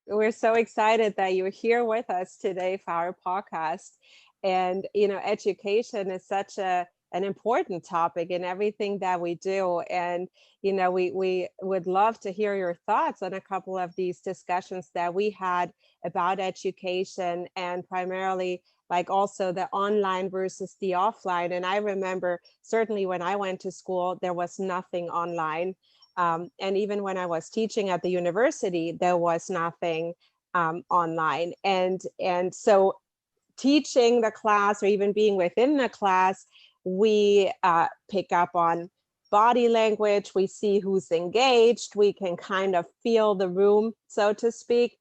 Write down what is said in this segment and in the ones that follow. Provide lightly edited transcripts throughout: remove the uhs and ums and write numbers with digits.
we're so excited that you're here with us today for our podcast. And, education is such an important topic in everything that we do. And, we would love to hear your thoughts on a couple of these discussions that we had about education, and primarily like also the online versus the offline. And I remember certainly when I went to school, there was nothing online. And even when I was teaching at the university, there was nothing online. And so teaching the class or even being within the class, we pick up on body language, we see who's engaged, we can kind of feel the room, so to speak.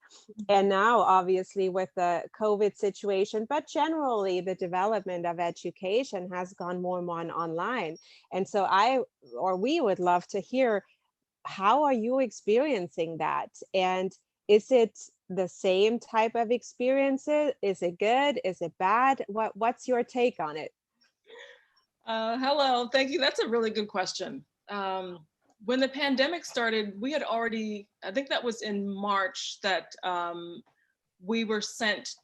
And now, obviously, with the COVID situation, but generally the development of education has gone more and more online. And so we would love to hear, how are you experiencing that? And is it the same type of experiences? Is it good? Is it bad? What's your take on it? Hello, thank you. That's a really good question. When the pandemic started, we had already, I think that was in March, that we were sent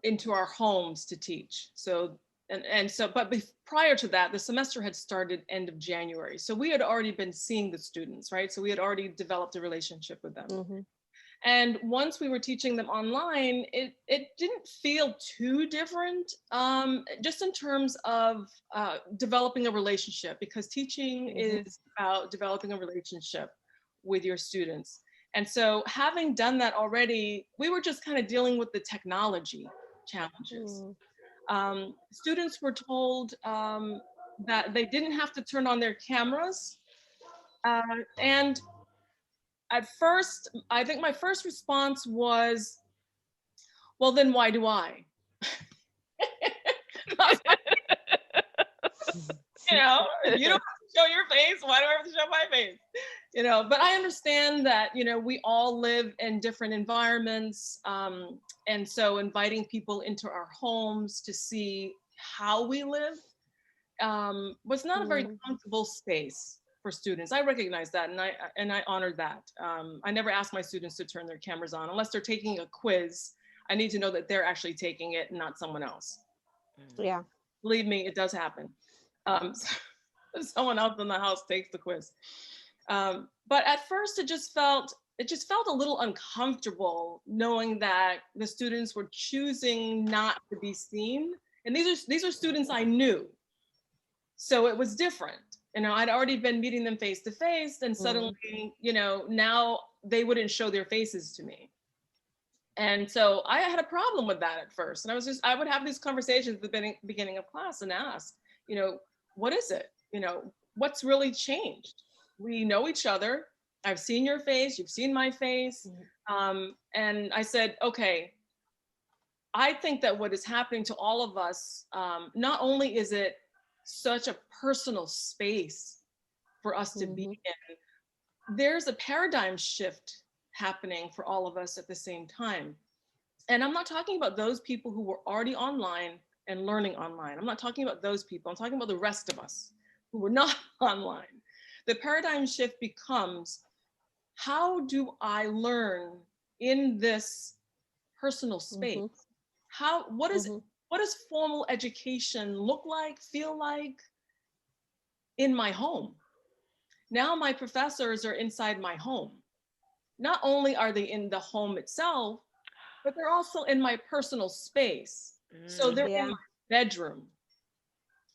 into our homes to teach. But prior to that, the semester had started end of January. So we had already been seeing the students, right? So we had already developed a relationship with them. Mm-hmm. And once we were teaching them online, it didn't feel too different, just in terms of developing a relationship, because teaching is about developing a relationship with your students. And so having done that already, we were just kind of dealing with the technology challenges. Students were told that they didn't have to turn on their cameras. And at first, I think my first response was, well, then why do I? You don't have to show your face. Why do I have to show my face? But I understand that, we all live in different environments. And so inviting people into our homes to see how we live was not a very comfortable space for students. I recognize that, and I honored that. I never ask my students to turn their cameras on unless they're taking a quiz. I need to know that they're actually taking it and not someone else. Yeah. Believe me, it does happen. Someone else in the house takes the quiz. But at first it just felt a little uncomfortable knowing that the students were choosing not to be seen. And these are students I knew. So it was different. I'd already been meeting them face to face, and suddenly, now they wouldn't show their faces to me. And so I had a problem with that at first. And I would have these conversations at the beginning of class and ask, what is it? What's really changed? We know each other. I've seen your face, you've seen my face. And I said, okay, I think that what is happening to all of us, not only is it such a personal space for us to be in, there's a paradigm shift happening for all of us at the same time. And I'm not talking about those people who were already online and learning online. I'm not talking about those people. I'm talking about the rest of us who were not online. The paradigm shift becomes, how do I learn in this personal space? What does formal education look like, feel like in my home? Now my professors are inside my home. Not only are they in the home itself, but they're also in my personal space. So they're in my bedroom.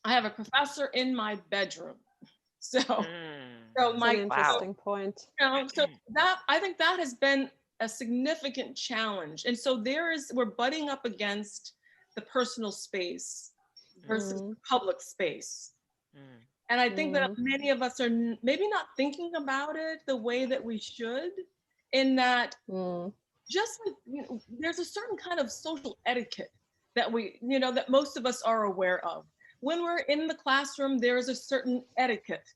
I have a professor in my bedroom. That's an interesting point. So that, I think that has been a significant challenge. And so we're butting up against the personal space versus the public space. And I think that many of us are maybe not thinking about it the way that we should, in that just like, there's a certain kind of social etiquette that that most of us are aware of. When we're in the classroom, there is a certain etiquette,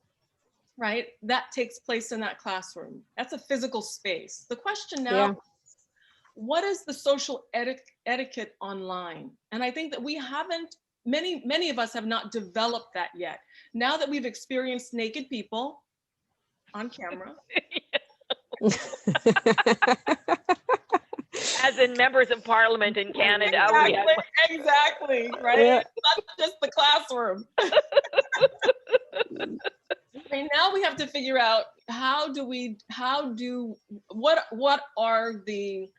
right? That takes place in that classroom. That's a physical space. The question now, what is the social etiquette online? And I think that we haven't, many of us have not developed that yet. Now that we've experienced naked people on camera, and members of parliament in Canada. Exactly, right? Yeah. Not just the classroom. And now we have to figure out what are the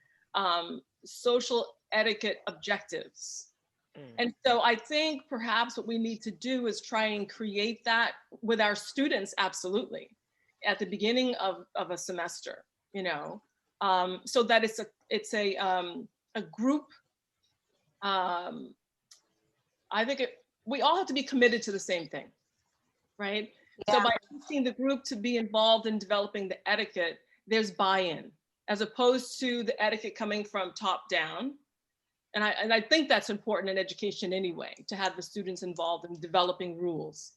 social etiquette objectives. And so I think perhaps what we need to do is try and create that with our students, absolutely, at the beginning of a semester, you know, so that it's a group. I think we all have to be committed to the same thing, right? Yeah. So by asking the group to be involved in developing the etiquette, there's buy-in, as opposed to the etiquette coming from top down. And I think that's important in education anyway, to have the students involved in developing rules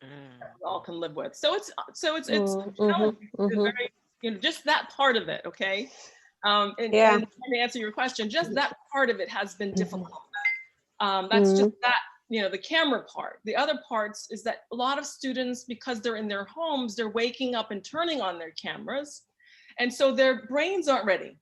that we all can live with. So it's challenging. It's very, you know, just that part of it, okay? And to answer your question, just that part of it has been difficult. That's just that, you know, the camera part. The other parts is that a lot of students, because they're in their homes, they're waking up and turning on their cameras. And so their brains aren't ready,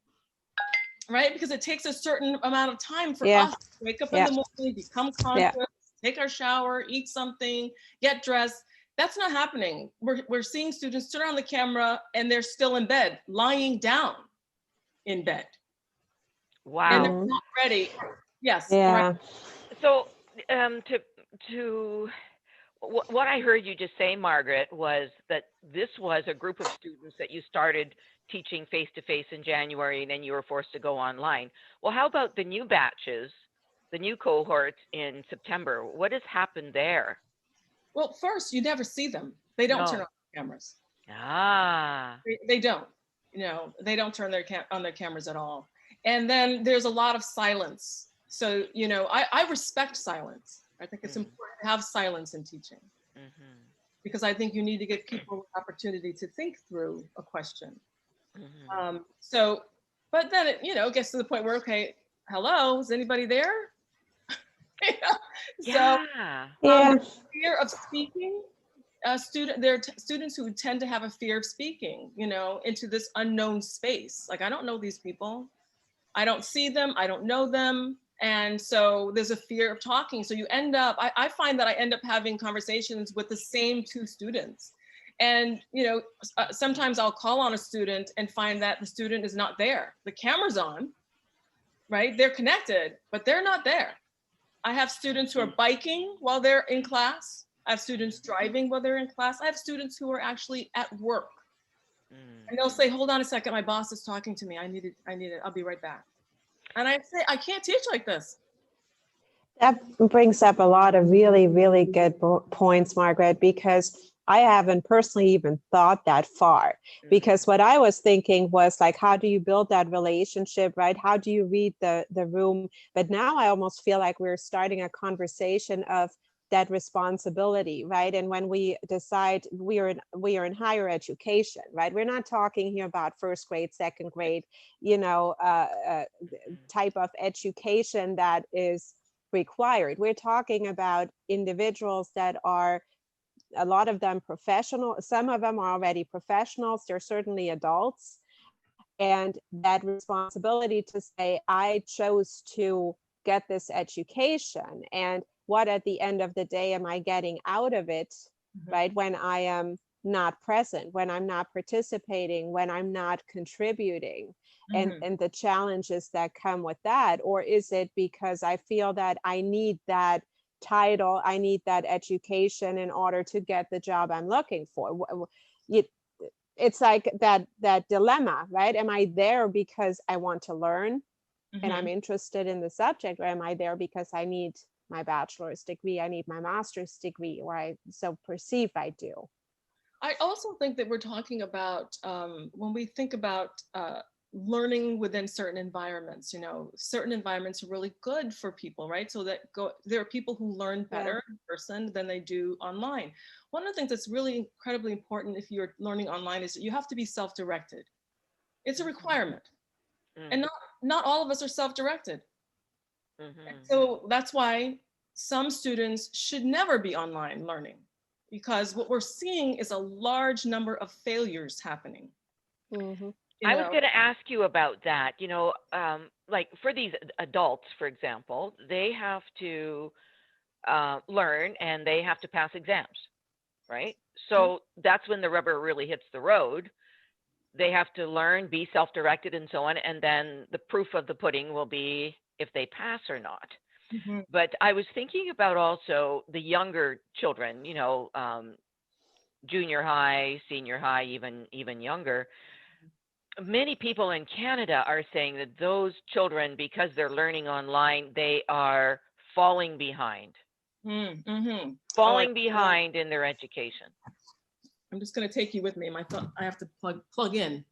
right? Because it takes a certain amount of time for us to wake up in the morning, become conscious, take our shower, eat something, get dressed. That's not happening. We're seeing students turn on the camera and they're still in bed, lying down in bed. Wow. And they're not ready. Yes. Yeah. Right. So what I heard you just say, Margaret, was that this was a group of students that you started teaching face-to-face in January, and then you were forced to go online. Well, how about the new batches, the new cohorts in September? What has happened there? Well, first, you never see them. They don't turn on their cameras. They don't. You know, they don't turn on their cameras at all. And then there's a lot of silence. So, you know, I respect silence. I think it's important to have silence in teaching, because I think you need to give people an opportunity to think through a question. So, but then it, you know, gets to the point where, okay, hello, is anybody there? Fear of speaking. There are students who tend to have a fear of speaking, you know, into this unknown space. Like, I don't know these people. I don't see them. I don't know them. And so there's a fear of talking. So you end up, I find that I end up having conversations with the same two students. And, you know, sometimes I'll call on a student and find that the student is not there. The camera's on, right? They're connected, but they're not there. I have students who are biking while they're in class. I have students driving while they're in class. I have students who are actually at work. And they'll say, hold on a second, my boss is talking to me. I need it, I'll be right back. And I say, I can't teach like this. That brings up a lot of really, really good points, Margaret, because I haven't personally even thought that far. Because what I was thinking was like, how do you build that relationship, right? How do you read the room? But now I almost feel like we're starting a conversation of that responsibility, right? And when we decide we are in higher education, right? We're not talking here about first grade, second grade, you know, type of education that is required. We're talking about individuals that are, a lot of them professional, some of them are already professionals, they're certainly adults. And that responsibility to say, I chose to get this education, and what at the end of the day am I getting out of it, right? When I am not present, when I'm not participating, when I'm not contributing, and the challenges that come with that. Or is it because I feel that I need that title, I need that education in order to get the job I'm looking for? It's like that dilemma, right? Am I there because I want to learn and I'm interested in the subject, or am I there because I need my bachelor's degree, I need my master's degree, or I so perceive I do? I also think that we're talking about, when we think about learning within certain environments, you know, certain environments are really good for people, right? So that there are people who learn better in person than they do online. One of the things that's really incredibly important if you're learning online is that you have to be self-directed. It's a requirement. And not all of us are self-directed. So that's why some students should never be online learning, because what we're seeing is a large number of failures happening. I was going to ask you about that. Like for these adults, for example, they have to learn and they have to pass exams, right? So that's when the rubber really hits the road. They have to learn, be self-directed and so on. And then the proof of the pudding will be if they pass or not. Mm-hmm. But I was thinking about also the younger children, junior high, senior high, even younger. Many people in Canada are saying that those children, because they're learning online, they are falling behind. Mm-hmm. Falling behind in their education. I'm just going to take you with me. I have to plug in.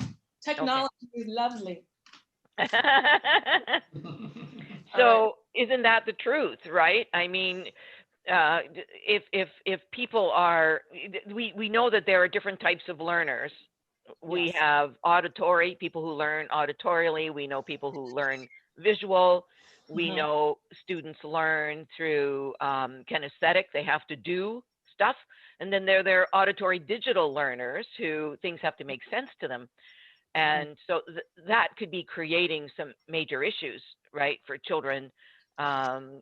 Technology is lovely. So isn't that the truth, right? I mean, if people are, we know that there are different types of learners. We have auditory, people who learn auditorially. We know people who learn visual. We know students learn through kinesthetic. They have to do stuff. And then there are auditory digital learners who things have to make sense to them. And so that could be creating some major issues, right, for children and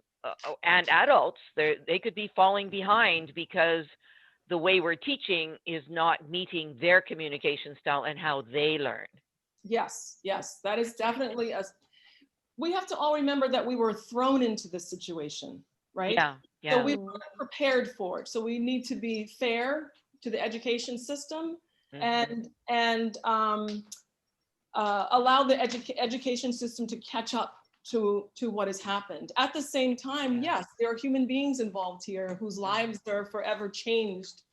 adults. They could be falling behind because the way we're teaching is not meeting their communication style and how they learn. Yes, that is definitely we have to all remember that we were thrown into this situation, right? Yeah. So we weren't prepared for it. So we need to be fair to the education system and allow the education system to catch up to what has happened. At the same time, yes, there are human beings involved here whose lives are forever changed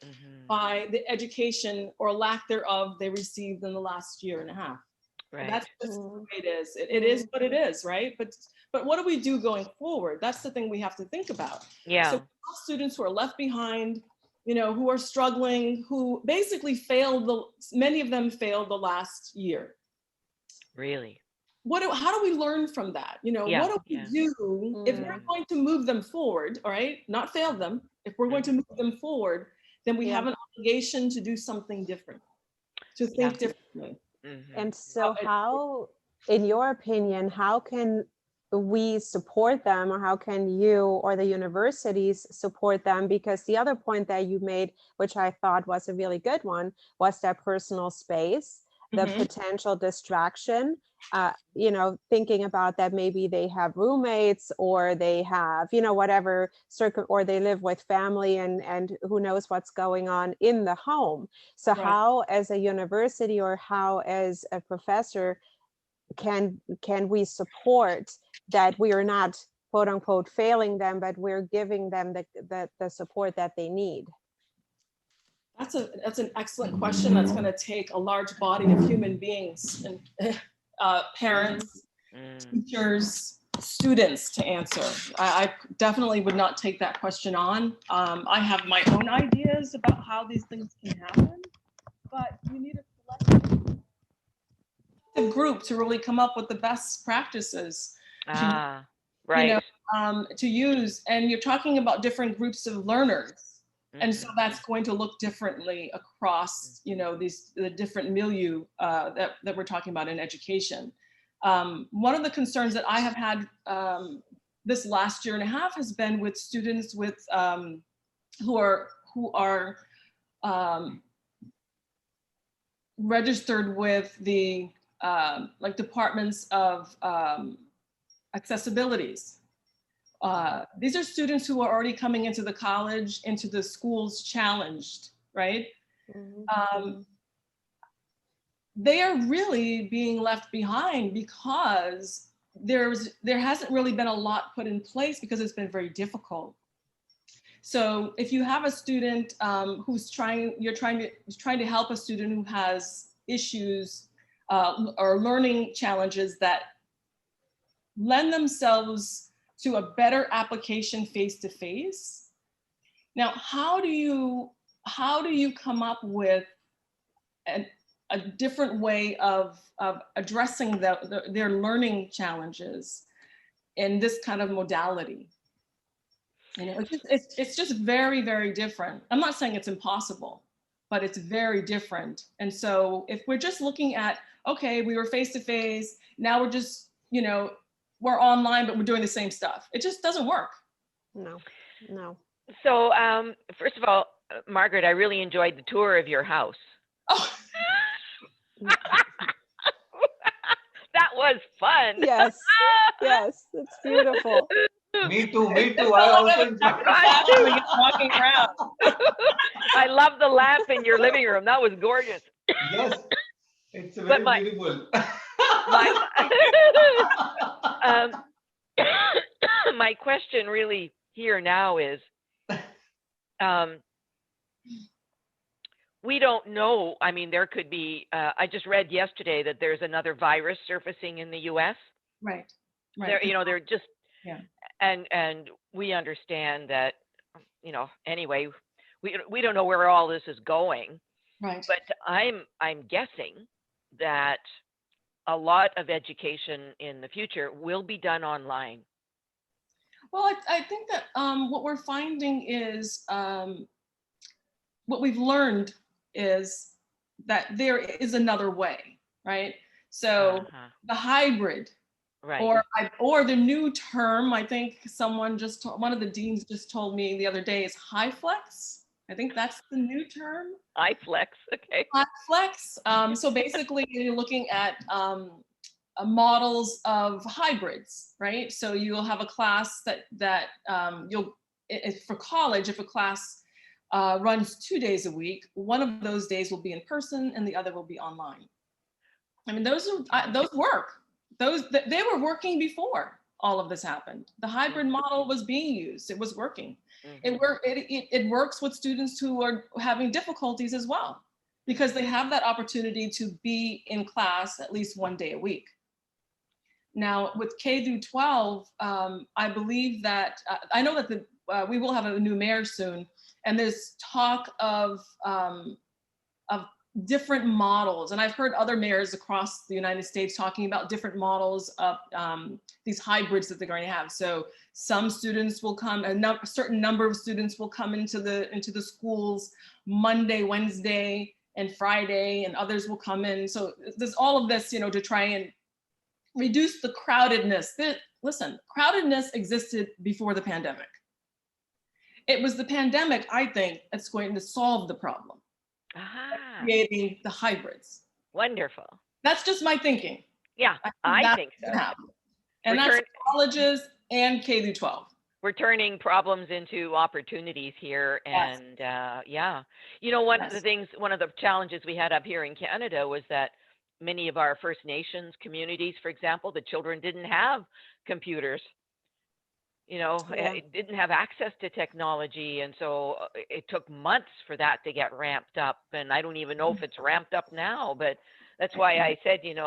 by the education or lack thereof they received in the last year and a half. Right. That's just the way it is. It is what it is, right? But what do we do going forward? That's the thing we have to think about. Yeah. So students who are left behind, who are struggling, who basically many of them failed the last year. Really? How do we learn from that? What do we do if we're going to move them forward, all right? Not fail them. If we're going to move them forward, then we have an obligation to do something different, to think differently. And so how, in your opinion, how can we support them, or how can you or the universities support them? Because the other point that you made, which I thought was a really good one, was that personal space, the potential distraction, thinking about that maybe they have roommates or they have, whatever or they live with family and who knows what's going on in the home. So how as a university or how as a professor can we support that we are not quote unquote failing them, but we're giving them the support that they need? That's an excellent question. That's going to take a large body of human beings and parents, teachers, students to answer. I definitely would not take that question on. I have my own ideas about how these things can happen, but you need a group to really come up with the best practices to use. And you're talking about different groups of learners. And so that's going to look differently across, the different milieu that we're talking about in education. One of the concerns that I have had this last year and a half has been with students with who are registered with the departments of accessibilities. These are students who are already coming into the college, into the schools challenged, right? They are really being left behind because there hasn't really been a lot put in place because it's been very difficult. So if you have a student who's trying to help a student who has issues or learning challenges that lend themselves to a better application face-to-face. Now, how do you come up with a different way of addressing their learning challenges in this kind of modality? It's just very, very different. I'm not saying it's impossible, but it's very different. And so if we're just looking at, okay, we were face-to-face, now we're just, we're online, but we're doing the same stuff. It just doesn't work. No, no. So first of all, Margaret, I really enjoyed the tour of your house. Oh. That was fun. Yes, yes, it's beautiful. Me too. I also enjoyed walking around. I love the lamp in your living room. That was gorgeous. Yes, it's very beautiful. My question really here now is, we don't know. I mean, there could be, I just read yesterday that there's another virus surfacing in the US. Right. They're just, yeah. And we understand that, anyway, we don't know where all this is going. Right. But I'm guessing that a lot of education in the future will be done online. Well, I think that what we're finding is, what we've learned is that there is another way, right? So the hybrid, right, or the new term, I think one of the deans just told me the other day, is high flex. I think that's the new term. High flex, okay. High flex. So basically, you're looking at models of hybrids, right? So you'll have a class that for college, if a class runs 2 days a week, one of those days will be in person and the other will be online. I mean, those work. They were working before all of this happened. The hybrid model was being used. It was working. It works with students who are having difficulties as well, because they have that opportunity to be in class at least 1 day a week. Now with K through 12, I believe that, I know that we will have a new mayor soon, and there's talk of different models. And I've heard other mayors across the United States talking about different models of these hybrids that they're going to have. So some students will come, a certain number of students will come into the schools Monday, Wednesday, and Friday, and others will come in. So there's all of this, to try and reduce the crowdedness. Listen, crowdedness existed before the pandemic. It was the pandemic, I think, that's going to solve the problem. Creating the hybrids. Wonderful. That's just my thinking. Yeah, I think so. And that's colleges and K through 12. We're turning problems into opportunities here. And yeah, one of the challenges we had up here in Canada was that many of our First Nations communities, for example, the children didn't have computers. It didn't have access to technology. And so it took months for that to get ramped up. And I don't even know if it's ramped up now, but that's why I said, in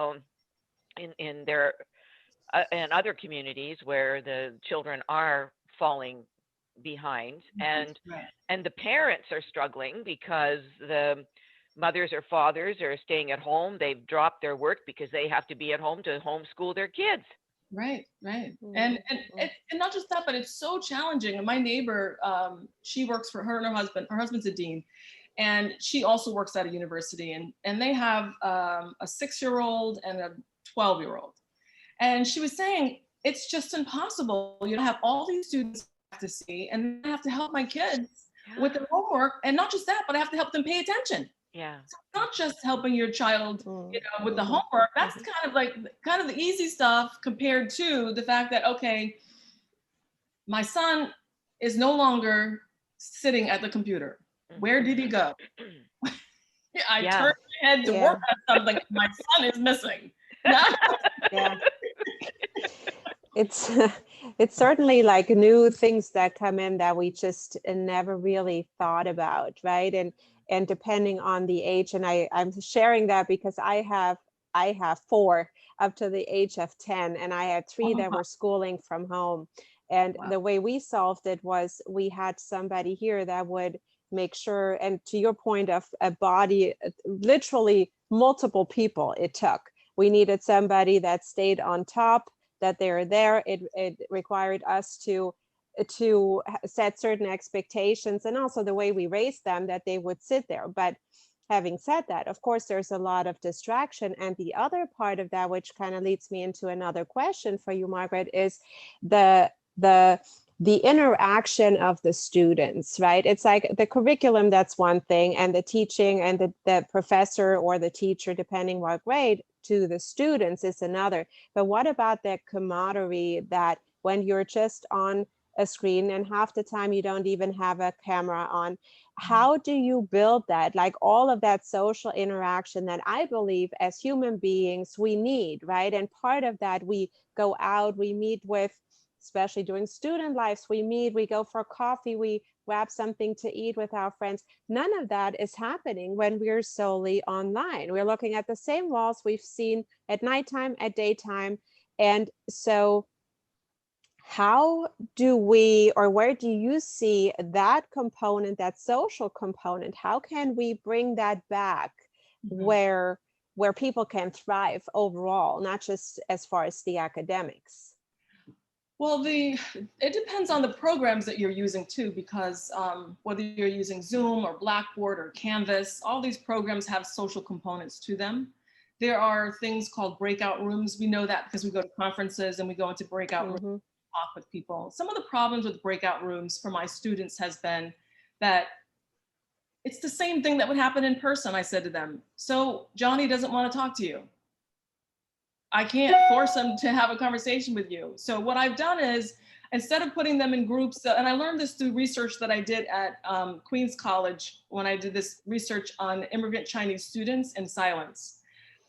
other communities where the children are falling behind, and the parents are struggling because the mothers or fathers are staying at home. They've dropped their work because they have to be at home to homeschool their kids. Right. And not just that, but it's so challenging. And my neighbor, she works for her and her husband's a dean, and she also works at a university, and they have a 6-year-old and a 12-year-old. And she was saying, it's just impossible. Have all these students to see, and I have to help my kids with their homework. And not just that, but I have to help them pay attention. Yeah. So it's not just helping your child, with the homework. That's kind of the easy stuff compared to the fact that, okay, my son is no longer sitting at the computer. Where did he go? I turned my head to work on something. My son is missing. Yeah. It's certainly like new things that come in that we just never really thought about, right? And depending on the age, and I'm sharing that because I have 4 up to the age of 10, and I had 3 that were schooling from home. And the way we solved it was we had somebody here that would make sure, and to your point of a body, literally multiple people it took. We needed somebody that stayed on top, that they're there. It required us to to set certain expectations, and also the way we raised them, that they would sit there. But having said that, of course, there's a lot of distraction. And the other part of that, which kind of leads me into another question for you, Margaret, is the interaction of the students, right? It's like the curriculum, that's one thing, and the teaching and the professor or the teacher, depending what grade, to the students is another. But what about that camaraderie, that when you're just on a screen and half the time you don't even have a camera on? How do you build that, like all of that social interaction that I believe as human beings we need, right? And part of that, we go out, we meet with, especially during student lives, we meet, we go for coffee, we grab something to eat with our friends. None of that is happening when we're solely online. We're looking at the same walls we've seen at nighttime, at daytime. And so how do we, or where do you see that component, that social component? How can we bring that back where people can thrive overall, not just as far as the academics? Well, it depends on the programs that you're using too, because whether you're using Zoom or Blackboard or Canvas, all these programs have social components to them. There are things called breakout rooms. We know that because we go to conferences and we go into breakout rooms, talk with people. Some of the problems with breakout rooms for my students has been that it's the same thing that would happen in person. I said to them, so Johnny doesn't want to talk to you. I can't force them to have a conversation with you. So what I've done is, instead of putting them in groups, and I learned this through research that I did at Queens College when I did this research on immigrant Chinese students and silence.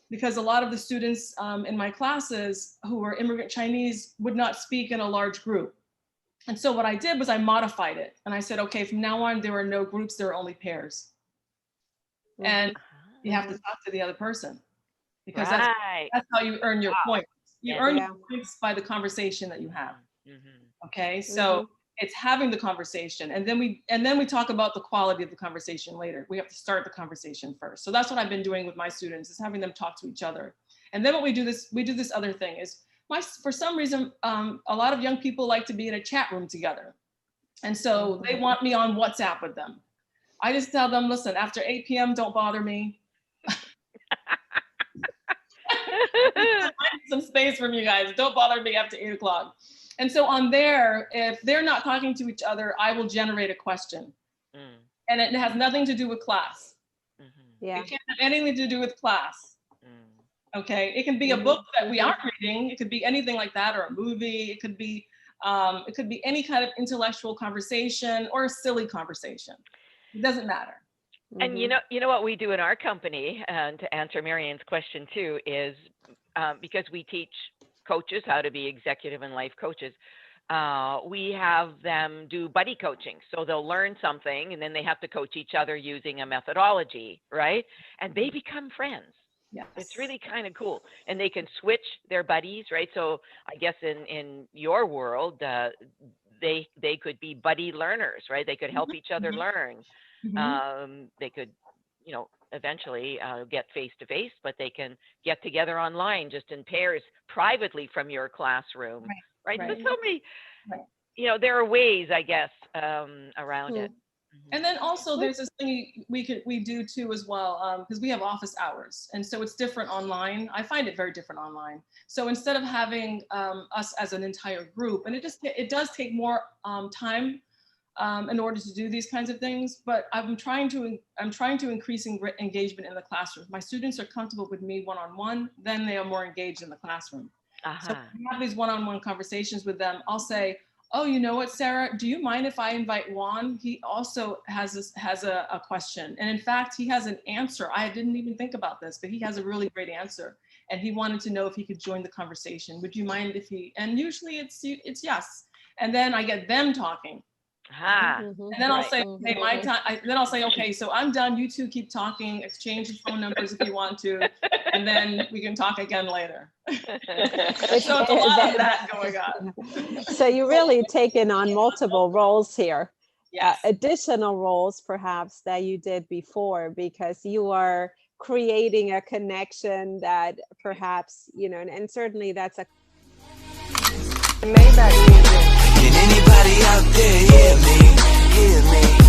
Because a lot of the students in my classes who were immigrant Chinese would not speak in a large group. And so what I did was I modified it. And I said, okay, from now on, there are no groups, there are only pairs. And you have to talk to the other person. Because that's how you earn your points. You earn your points by the conversation that you have. Okay, so it's having the conversation, and then we talk about the quality of the conversation later. We have to start the conversation first. So that's what I've been doing with my students, is having them talk to each other. And then we do this other thing is, for some reason, a lot of young people like to be in a chat room together. And so they want me on WhatsApp with them. I just tell them, listen, after 8 p.m., don't bother me. I need some space from you guys. Don't bother me after 8 o'clock. And so on there, if they're not talking to each other, I will generate a question. And it has nothing to do with class. It can't have anything to do with class. Okay, it can be a book that we aren't reading. It could be anything like that, or a movie. It could be any kind of intellectual conversation or a silly conversation. It doesn't matter. And you know what we do in our company, and to answer Marion's question too, is because we teach coaches how to be executive and life coaches, we have them do buddy coaching. So they'll learn something and then they have to coach each other using a methodology, right? And they become friends. Yes. It's really kind of cool. And they can switch their buddies, right? So I guess in your world, they could be buddy learners, right? They could help each other learn. They could, eventually get face-to-face, but they can get together online just in pairs privately from your classroom, right? So many, there are ways, I guess, around it. And then also there's this thing we do too as well, because we have office hours. And so it's different online. I find it very different online. So instead of having us as an entire group, and it does take more time in order to do these kinds of things, but I'm trying to increase engagement in the classroom. My students are comfortable with me one-on-one, then they are more engaged in the classroom. So when I have these one-on-one conversations with them, I'll say, oh, you know what, Sarah, do you mind if I invite Juan? He also has a question. And in fact, he has an answer. I didn't even think about this, but he has a really great answer. And he wanted to know if he could join the conversation. Would you mind if and usually it's yes. And then I get them talking. And then I'll say, hey, my time. Then I'll say, okay, so I'm done. You two keep talking, exchange phone numbers if you want to, and then we can talk again later. So it's a lot of that going on. So you really taken on multiple roles here. Yes. Additional roles perhaps that you did before, because you are creating a connection that perhaps, and certainly that's a Maybach music. Anybody out there, hear me, hear me.